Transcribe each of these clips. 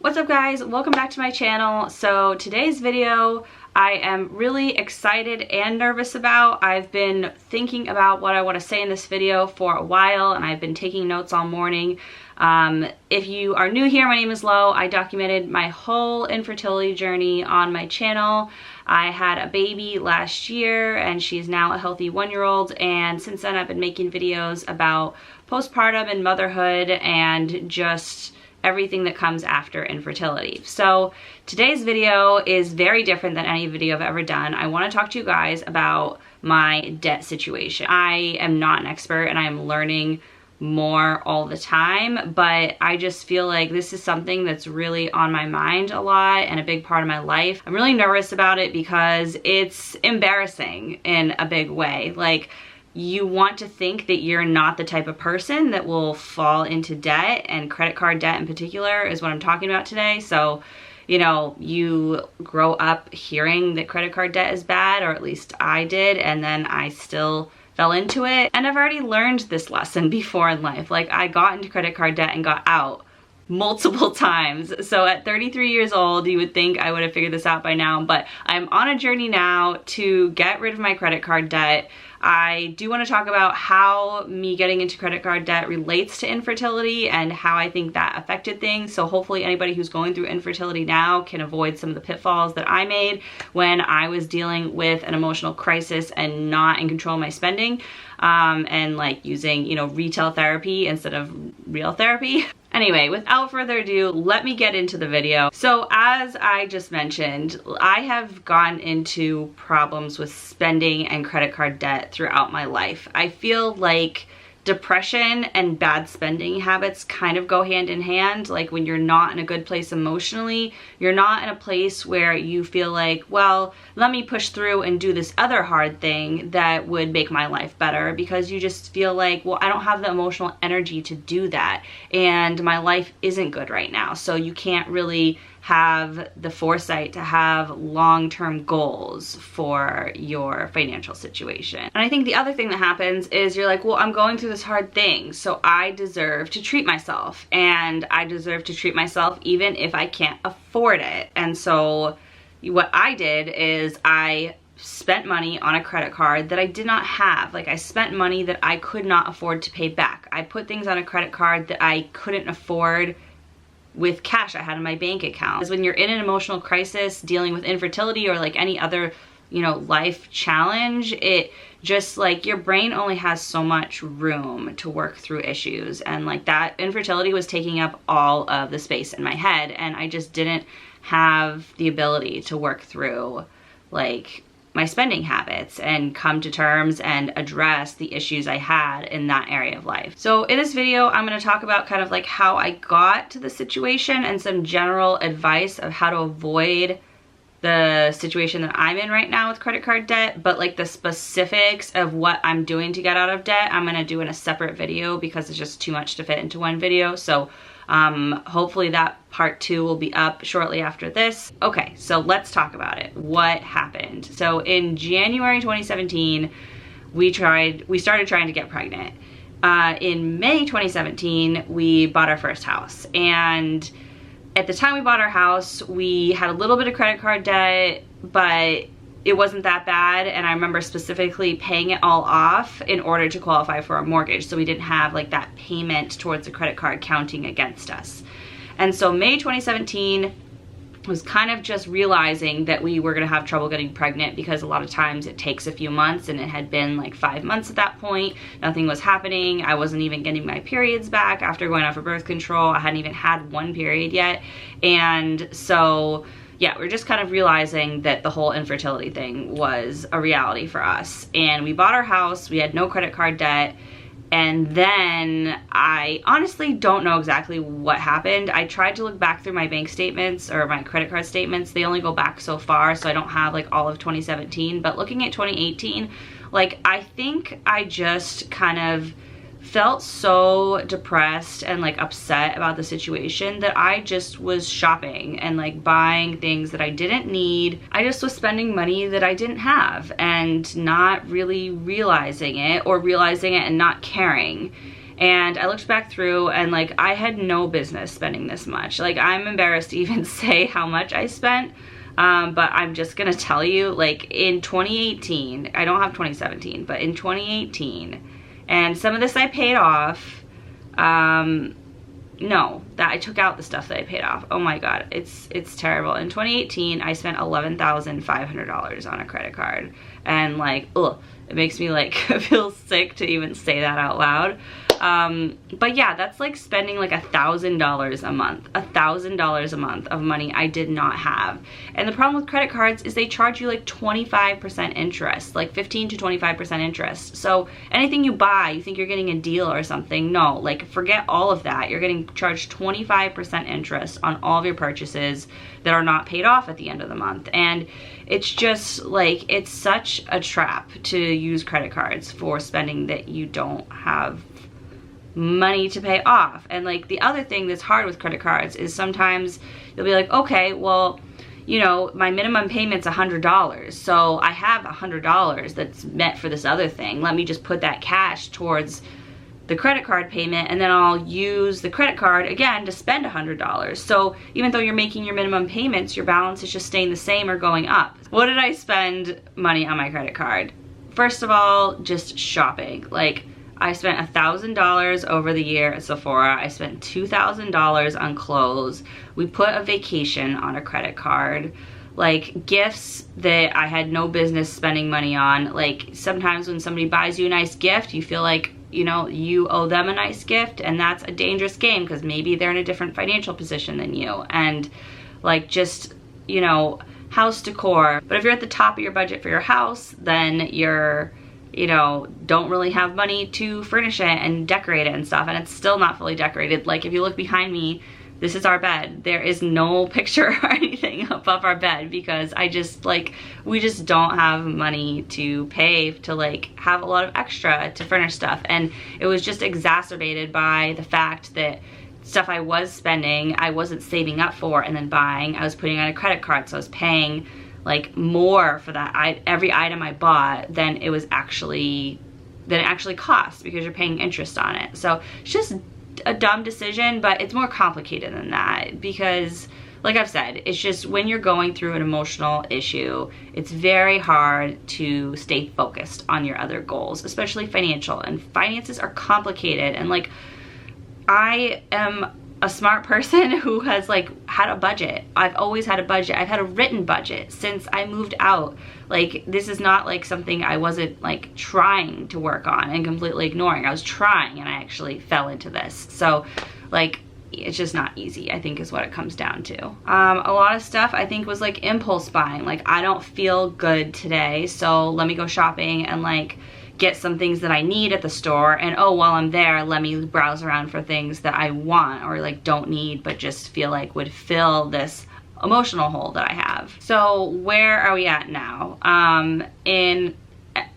What's up guys? Welcome back to my channel. So today's video I am really excited and nervous about. I've been thinking about what I want to say in this video for a while and I've been taking notes all morning. If you are new here, my name is Lo. I documented my whole infertility journey on my channel. I had a baby last year and she's now a healthy 1-year-old, and since then I've been making videos about postpartum and motherhood and just everything that comes after infertility. So today's video is very different than any video I've ever done. I want to talk to you guys about my debt situation. I am not an expert and I am learning more all the time, but I just feel like this is something that's really on my mind a lot and a big part of my life. I'm really nervous about it because it's embarrassing in a big way. Like, you want to think that you're not the type of person that will fall into debt, and credit card debt in particular is what I'm talking about today. So, you know, you grow up hearing that credit card debt is bad, or at least I did, and then I still fell into it. And I've already learned this lesson before in life. Like, I got into credit card debt and got out multiple times. So at 33 years old, you would think I would have figured this out by now, but I'm on a journey now to get rid of my credit card debt. I do want to talk about how me getting into credit card debt relates to infertility and how I think that affected things. So hopefully anybody who's going through infertility now can avoid some of the pitfalls that I made when I was dealing with an emotional crisis and not in control of my spending, and like using, you know, retail therapy instead of real therapy. Anyway, without further ado, let me get into the video. So as I just mentioned, I have gotten into problems with spending and credit card debt throughout my life. I feel like depression and bad spending habits kind of go hand in hand. Like, when you're not in a good place emotionally, you're not in a place where you feel like, well, let me push through and do this other hard thing that would make my life better, because you just feel like, well, I don't have the emotional energy to do that and my life isn't good right now. So you can't really have the foresight to have long-term goals for your financial situation. And I think the other thing that happens is you're like, well, I'm going through this hard thing, so I deserve to treat myself, and I deserve to treat myself even if I can't afford it. And so what I did is I spent money on a credit card that I did not have. Like, I spent money that I could not afford to pay back. I put things on a credit card that I couldn't afford with cash I had in my bank account. Because when you're in an emotional crisis dealing with infertility or like any other, you know, life challenge, it just, like, your brain only has so much room to work through issues, and like that infertility was taking up all of the space in my head, and I just didn't have the ability to work through like my spending habits and come to terms and address the issues I had in that area of life. So in this video, I'm going to talk about kind of like how I got to the situation and some general advice of how to avoid the situation that I'm in right now with credit card debt, but like the specifics of what I'm doing to get out of debt, I'm going to do in a separate video because it's just too much to fit into one video. So hopefully that part 2 will be up shortly after this. Okay, so let's talk about it. What happened? So in January 2017, we started trying to get pregnant. In May 2017, we bought our first house, and at the time we bought our house, we had a little bit of credit card debt, but it wasn't that bad, and I remember specifically paying it all off in order to qualify for a mortgage, so we didn't have like that payment towards the credit card counting against us. And so May 2017 was kind of just realizing that we were gonna have trouble getting pregnant, because a lot of times it takes a few months, and it had been like 5 months at that point. Nothing was happening. I wasn't even getting my periods back after going off of birth control. I hadn't even had one period yet. And so yeah, we're just kind of realizing that the whole infertility thing was a reality for us. And we bought our house, we had no credit card debt, and then I honestly don't know exactly what happened. I tried to look back through my bank statements or my credit card statements. They only go back so far, so I don't have like all of 2017, but looking at 2018, like, I think I just kind of felt so depressed and like upset about the situation that I just was shopping and like buying things that I didn't need. I just was spending money that I didn't have and not really realizing it, or realizing it and not caring. And I looked back through and like I had no business spending this much. Like I'm embarrassed to even say how much I spent, but I'm just gonna tell you, like in 2018, I don't have 2017, but in 2018, and some of this I paid off, no, that I took out the stuff that I paid off. Oh my God, it's terrible. In 2018, I spent $11,500 on a credit card, and like, ugh, it makes me like feel sick to even say that out loud. But yeah, that's like spending like $1,000 a month, $1,000 a month of money I did not have. And the problem with credit cards is they charge you like 25% interest, like 15 to 25% interest. So anything you buy, you think you're getting a deal or something. No, like forget all of that. You're getting charged 25% interest on all of your purchases that are not paid off at the end of the month. And it's just like, it's such a trap to use credit cards for spending that you don't have money to pay off. And like the other thing that's hard with credit cards is sometimes you'll be like, okay, well, you know, my minimum payment's $100, so I have $100 that's meant for this other thing. Let me just put that cash towards the credit card payment, and then I'll use the credit card again to spend $100. So even though you're making your minimum payments, your balance is just staying the same or going up. What did I spend money on my credit card? First of all, just shopping. Like, I spent $1,000 over the year at Sephora. I spent $2,000 on clothes. We put a vacation on a credit card. Like gifts that I had no business spending money on. Like sometimes when somebody buys you a nice gift, you feel like, you know, you owe them a nice gift, and that's a dangerous game because maybe they're in a different financial position than you. And like just, you know, house decor. But if you're at the top of your budget for your house, then you're, you know, don't really have money to furnish it and decorate it and stuff, and it's still not fully decorated. Like if you look behind me, this is our bed. There is no picture or anything above our bed because I just like, we just don't have money to pay to like have a lot of extra to furnish stuff. And it was just exacerbated by the fact that stuff I was spending, I wasn't saving up for and then buying. I was putting on a credit card, so I was paying like more for that every item I bought than it actually cost because you're paying interest on it. So it's just a dumb decision, but it's more complicated than that because, like I've said, it's just when you're going through an emotional issue, it's very hard to stay focused on your other goals, especially financial. And finances are complicated, and like I am a smart person who has like had a budget. I've always had a budget. I've had a written budget since I moved out. Like this is not like something I wasn't like trying to work on and completely ignoring. I was trying and I actually fell into this. So like it's just not easy, I think is what it comes down to. A lot of stuff I think was like impulse buying. Like I don't feel good today, so let me go shopping and like get some things that I need at the store, and oh, while I'm there, let me browse around for things that I want or like don't need but just feel like would fill this emotional hole that I have. So where are we at now?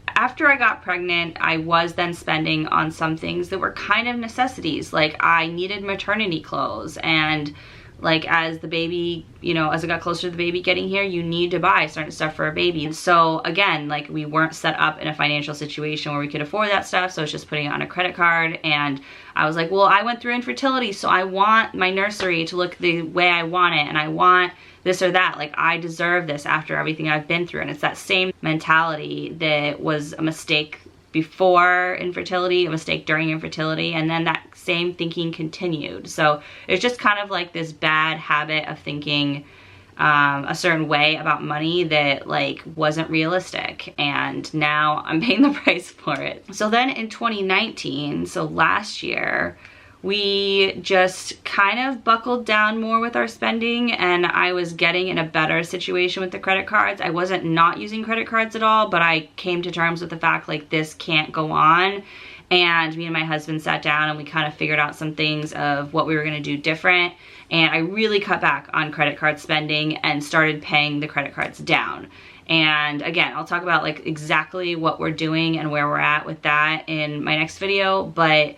After I got pregnant, I was then spending on some things that were kind of necessities. Like I needed maternity clothes, and like as the baby, you know, as I got closer to the baby getting here, you need to buy certain stuff for a baby. And so again, like we weren't set up in a financial situation where we could afford that stuff, so I was just putting it on a credit card. And I was like, well, I went through infertility, so I want my nursery to look the way I want it, and I want this or that. Like I deserve this after everything I've been through. And it's that same mentality that was a mistake before infertility, a mistake during infertility, and then that same thinking continued. So it's just kind of like this bad habit of thinking a certain way about money that like wasn't realistic, and now I'm paying the price for it. So then in 2019, so last year, we just kind of buckled down more with our spending, and I was getting in a better situation with the credit cards. I wasn't not using credit cards at all, but I came to terms with the fact like this can't go on. And me and my husband sat down and we kind of figured out some things of what we were gonna do different. And I really cut back on credit card spending and started paying the credit cards down. And again, I'll talk about like exactly what we're doing and where we're at with that in my next video. But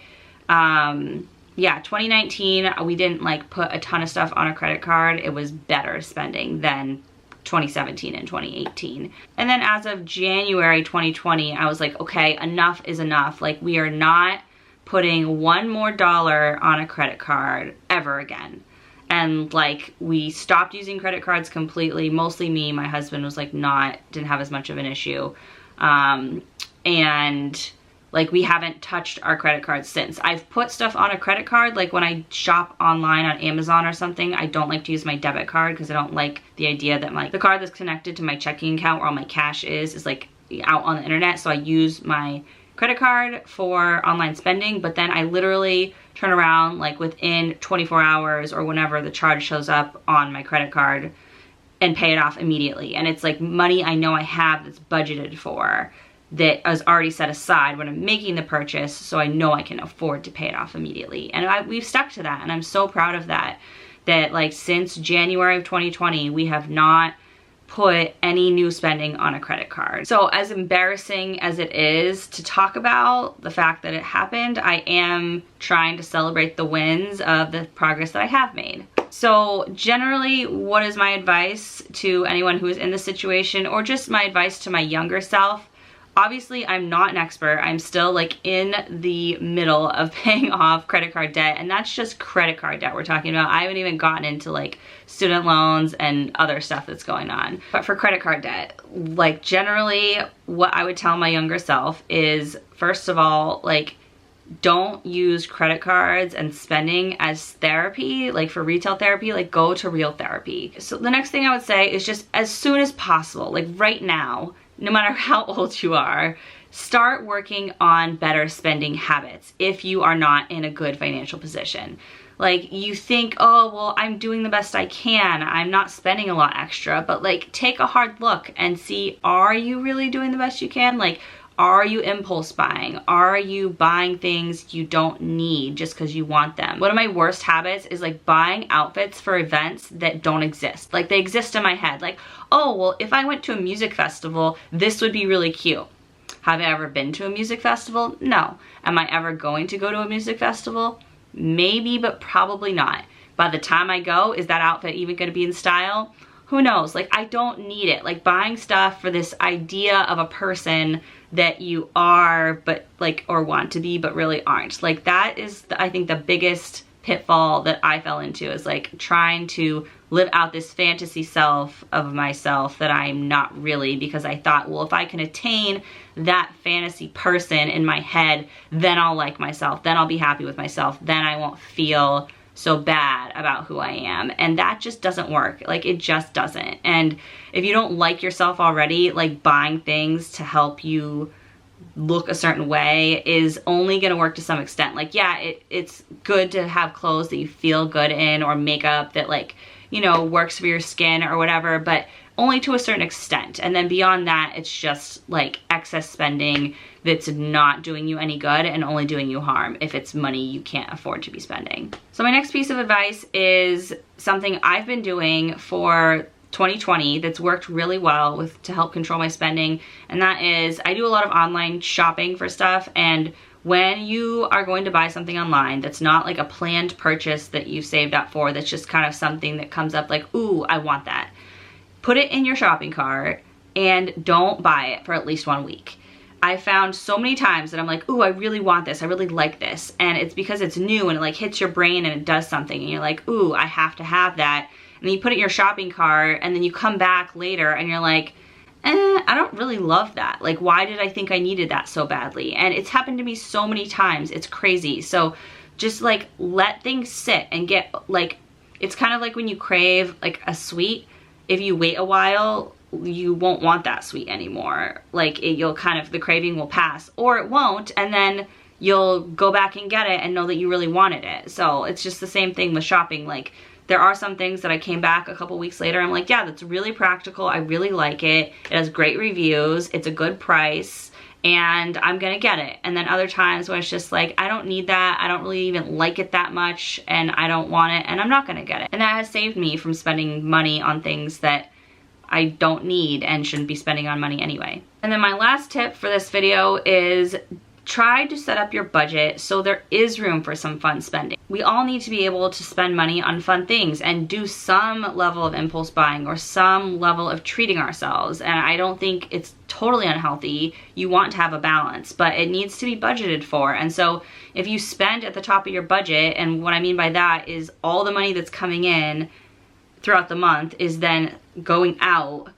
yeah, 2019, we didn't like put a ton of stuff on a credit card. It was better spending than 2017 and 2018. And then as of January 2020, I was like, okay, enough is enough. Like we are not putting one more dollar on a credit card ever again. And like, we stopped using credit cards completely. Mostly me. My husband was like didn't have as much of an issue. And like, we haven't touched our credit cards since. I've put stuff on a credit card, like when I shop online on Amazon or something, I don't like to use my debit card because I don't like the idea that the card that's connected to my checking account where all my cash is like out on the internet. So I use my credit card for online spending, but then I literally turn around like within 24 hours or whenever the charge shows up on my credit card and pay it off immediately. And it's like money I know I have that's budgeted for, that is already set aside when I'm making the purchase, so I know I can afford to pay it off immediately. And we've stuck to that, and I'm so proud of that. That like since January of 2020, we have not put any new spending on a credit card. So as embarrassing as it is to talk about the fact that it happened, I am trying to celebrate the wins of the progress that I have made. So generally, what is my advice to anyone who is in this situation, or just my advice to my younger self? Obviously, I'm not an expert. I'm still like in the middle of paying off credit card debt, and that's just credit card debt we're talking about. I haven't even gotten into like student loans and other stuff that's going on. But for credit card debt, like generally what I would tell my younger self is, first of all, like, don't use credit cards and spending as therapy, like for retail therapy. Like, go to real therapy. So the next thing I would say is just as soon as possible, like right now, no matter how old you are, start working on better spending habits if you are not in a good financial position. Like, you think, oh, well, I'm doing the best I can, I'm not spending a lot extra, but like, take a hard look and see, are you really doing the best you can? Like, are you impulse buying? Are you buying things you don't need just because you want them? One of my worst habits is like buying outfits for events that don't exist. Like, they exist in my head. Like, oh, well, if I went to a music festival, this would be really cute. Have I ever been to a music festival? No. Am I ever going to go to a music festival? Maybe, but probably not. By the time I go, is that outfit even going to be in style? Who knows? Like, I don't need it. Like, buying stuff for this idea of a person that you are, but like, or want to be, but really aren't. Like, that is, I think, the biggest pitfall that I fell into, is like trying to live out this fantasy self of myself that I'm not really, because I thought, well, if I can attain that fantasy person in my head, then I'll like myself, then I'll be happy with myself, then I won't feel so bad about who I am. And that just doesn't work. Like, it just doesn't. And if you don't like yourself already, like, buying things to help you look a certain way is only gonna work to some extent. Like, yeah, it's good to have clothes that you feel good in, or makeup that, like, you know, works for your skin or whatever, but only to a certain extent. And then beyond that, it's just like excess spending that's not doing you any good and only doing you harm if it's money you can't afford to be spending. So my next piece of advice is something I've been doing for 2020 that's worked really well to help control my spending, and that is, I do a lot of online shopping for stuff. And when you are going to buy something online that's not like a planned purchase that you saved up for, that's just kind of something that comes up like, ooh, I want that, put it in your shopping cart and don't buy it for at least 1 week. I found so many times that I'm like, ooh, I really want this, I really like this, and it's because it's new and it like hits your brain and it does something, and you're like, ooh, I have to have that. And then you put it in your shopping cart, and then you come back later and you're like, I don't really love that. Like, why did I think I needed that so badly? And it's happened to me so many times, it's crazy. So just like let things sit and get, like, it's kind of like when you crave like a sweet, if you wait a while, you won't want that sweet anymore. Like, you'll kind of, the craving will pass, or it won't, and then you'll go back and get it and know that you really wanted it. So it's just the same thing with shopping. Like, there are some things that I came back a couple weeks later, I'm like, yeah, that's really practical, I really like it, it has great reviews, it's a good price, and I'm gonna get it. And then other times when it's just like, I don't need that, I don't really even like it that much, and I don't want it, and I'm not gonna get it. And that has saved me from spending money on things that I don't need and shouldn't be spending on money anyway. And then my last tip for this video is try to set up your budget so there is room for some fun spending. We all need to be able to spend money on fun things and do some level of impulse buying or some level of treating ourselves. And I don't think it's totally unhealthy. You want to have a balance, but it needs to be budgeted for. And so if you spend at the top of your budget, and what I mean by that is all the money that's coming in throughout the month is then going out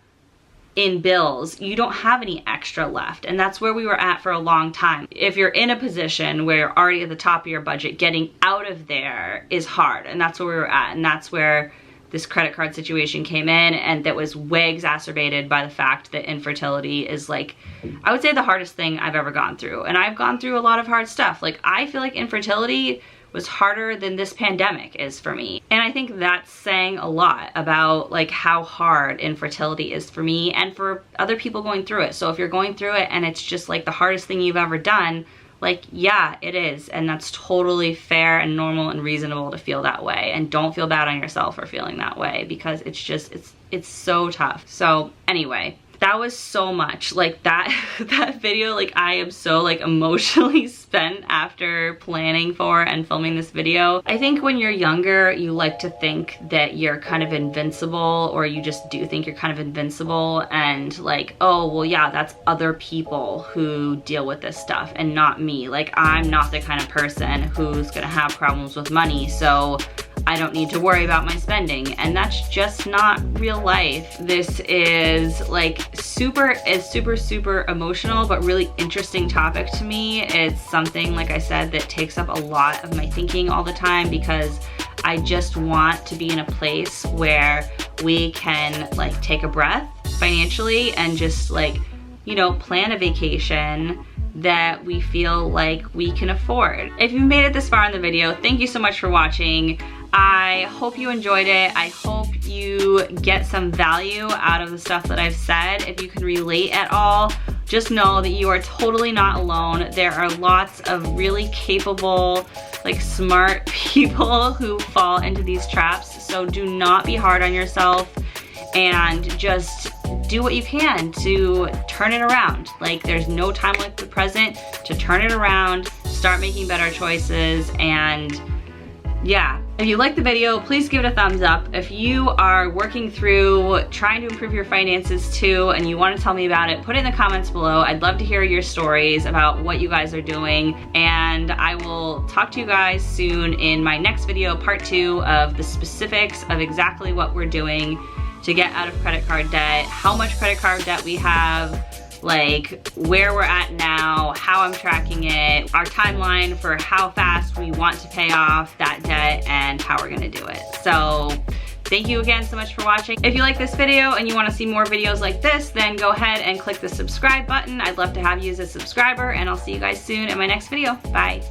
in bills, you don't have any extra left. And that's where we were at for a long time. If you're in a position where you're already at the top of your budget, getting out of there is hard. And that's where we were at. And that's where this credit card situation came in, and that was way exacerbated by the fact that infertility is, like, I would say the hardest thing I've ever gone through. And I've gone through a lot of hard stuff. Like, I feel like infertility was harder than this pandemic is for me. And I think that's saying a lot about like how hard infertility is for me and for other people going through it. So if you're going through it and it's just like the hardest thing you've ever done, like, yeah, it is. And that's totally fair and normal and reasonable to feel that way. And don't feel bad on yourself for feeling that way, because it's just, it's so tough. So anyway, that was so much. Like that video, like I am so like emotionally spent after planning for and filming this video. I think when you're younger, you like to think that you're kind of invincible, or you just do think you're kind of invincible, and like, oh, well, yeah, that's other people who deal with this stuff and not me. Like, I'm not the kind of person who's gonna have problems with money, so I don't need to worry about my spending. And that's just not real life. This is like super emotional, but really interesting topic to me. It's something, like I said, that takes up a lot of my thinking all the time, because I just want to be in a place where we can like take a breath financially and just like, you know, plan a vacation that we feel like we can afford. If you made it this far in the video, thank you so much for watching. I hope you enjoyed it. I hope you get some value out of the stuff that I've said. If you can relate at all, just know that you are totally not alone. There are lots of really capable, like smart people who fall into these traps. So do not be hard on yourself, and just do what you can to turn it around. Like, there's no time like the present to turn it around, start making better choices. And yeah, if you liked the video, please give it a thumbs up. If you are working through trying to improve your finances too, and you want to tell me about it, put it in the comments below. I'd love to hear your stories about what you guys are doing, and I will talk to you guys soon in my next video, part 2 of the specifics of exactly what we're doing to get out of credit card debt, how much credit card debt we have, like where we're at now, how I'm tracking it, our timeline for how fast we want to pay off that debt, and how we're gonna do it. So thank you again so much for watching. If you like this video and you wanna see more videos like this, then go ahead and click the subscribe button. I'd love to have you as a subscriber, and I'll see you guys soon in my next video. Bye.